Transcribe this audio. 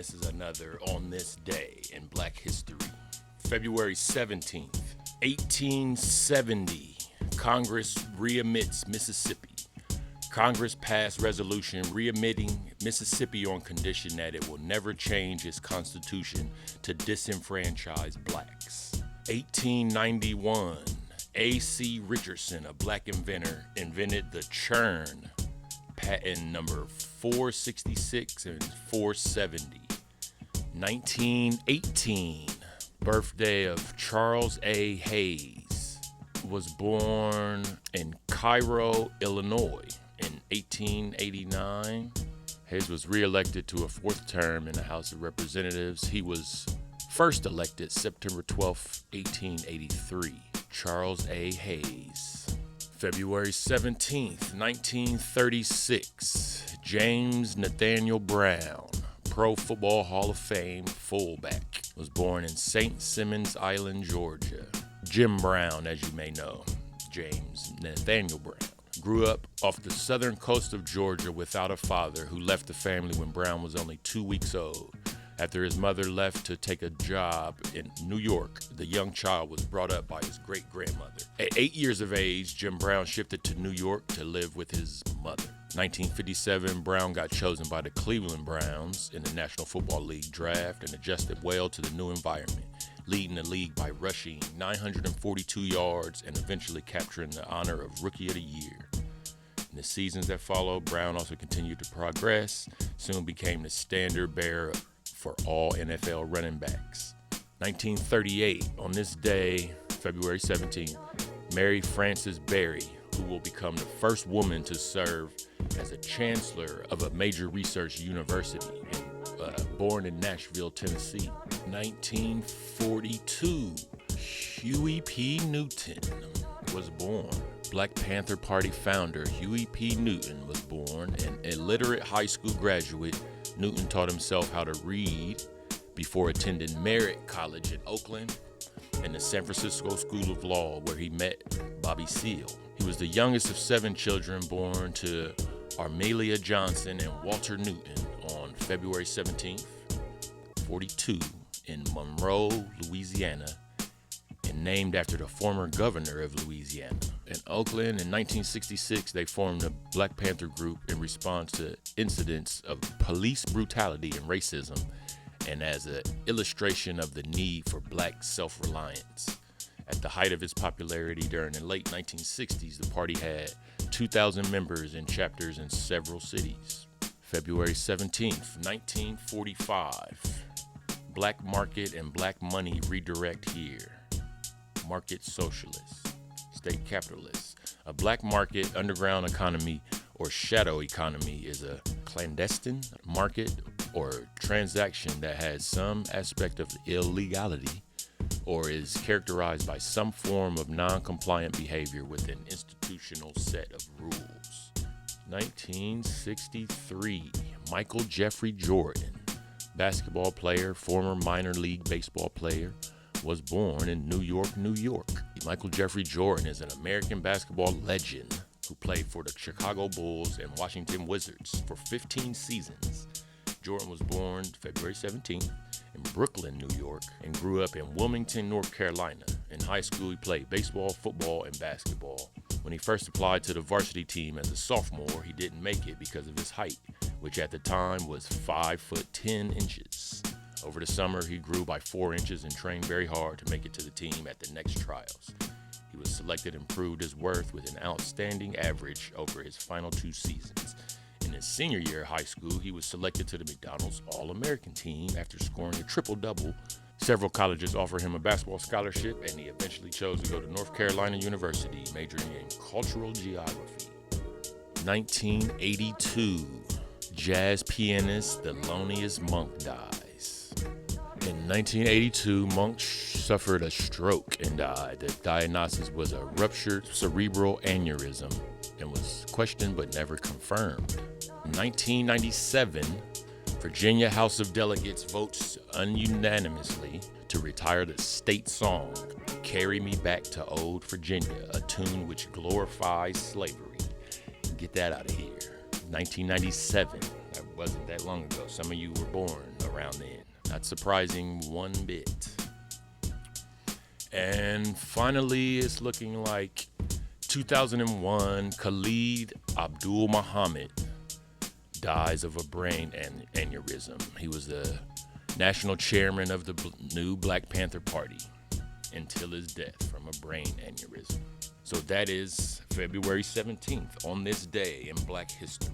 this is another On This Day in Black History. February 17th, 1870, Congress readmits Mississippi. Congress passed resolution readmitting Mississippi on condition that it will never change its constitution to disenfranchise blacks. 1891, A.C. Richardson, a black inventor, invented the churn, patent number 466 and 470. 1918, birthday of Charles A. Hayes, was born in Cairo, Illinois in 1889. Hayes was re-elected to a fourth term in the House of Representatives. He was first elected September 12, 1883. Charles A. Hayes. February 17th, 1936, James Nathaniel Brown, Pro Football Hall of Fame fullback, was born in St. Simons Island, Georgia. Jim Brown, as you may know, James Nathaniel Brown, grew up off the southern coast of Georgia without a father, who left the family when Brown was only 2 weeks old. After his mother left to take a job in New York, the young child was brought up by his great-grandmother. At 8 years of age, Jim Brown shifted to New York to live with his mother. 1957, Brown got chosen by the Cleveland Browns in the National Football League draft and adjusted well to the new environment, leading the league by rushing 942 yards and eventually capturing the honor of Rookie of the Year. In the seasons that followed, Brown also continued to progress, soon became the standard bearer for all NFL running backs. 1938, on this day, February 17th, Mary Frances Berry, who will become the first woman to serve as a chancellor of a major research university, born in Nashville, Tennessee. 1942, Huey P. Newton was born. Black Panther Party founder Huey P. Newton was born. An illiterate high school graduate, Newton taught himself how to read before attending Merritt College in Oakland and the San Francisco School of Law, where he met Bobby Seale. He was the youngest of 7 children born to Armelia Johnson and Walter Newton on February 17th, 42, in Monroe, Louisiana, and named after the former governor of Louisiana. In Oakland, in 1966, they formed the Black Panther Group in response to incidents of police brutality and racism, and as an illustration of the need for black self-reliance. At the height of its popularity during the late 1960s, the party had 2,000 members in chapters in several cities. February 17th, 1945, black market and black money redirect here. Market socialists, state capitalists. A black market, underground economy, or shadow economy is a clandestine market or transaction that has some aspect of illegality or is characterized by some form of non-compliant behavior with an institutional set of rules. 1963, Michael Jeffrey Jordan, basketball player, former minor league baseball player, was born in New York, New York. Michael Jeffrey Jordan is an American basketball legend who played for the Chicago Bulls and Washington Wizards for 15 seasons. Jordan was born February 17th in Brooklyn, New York, and grew up in Wilmington, North Carolina. In high school, he played baseball, football, and basketball. When he first applied to the varsity team as a sophomore, he didn't make it because of his height, which at the time was 5'10". Over the summer, he grew by 4 inches and trained very hard to make it to the team at the next trials. He was selected and proved his worth with an outstanding average over his final 2 seasons. In his senior year of high school, he was selected to the McDonald's All-American team after scoring a triple-double. Several colleges offered him a basketball scholarship, and he eventually chose to go to North Carolina University, majoring in cultural geography. 1982, jazz pianist Thelonious Monk dies. In 1982, Monk suffered a stroke and died. The diagnosis was a ruptured cerebral aneurysm and was questioned but never confirmed. In 1997, Virginia House of Delegates votes unanimously to retire the state song, Carry Me Back to Old Virginia, a tune which glorifies slavery. Get that out of here. 1997, that wasn't that long ago. Some of you were born around then. Not surprising one bit. And finally, it's looking like 2001, Khalid Abdul Muhammad dies of a brain aneurysm. He was the national chairman of the new Black Panther Party until his death from a brain aneurysm. So that is February 17th, on this day in Black history.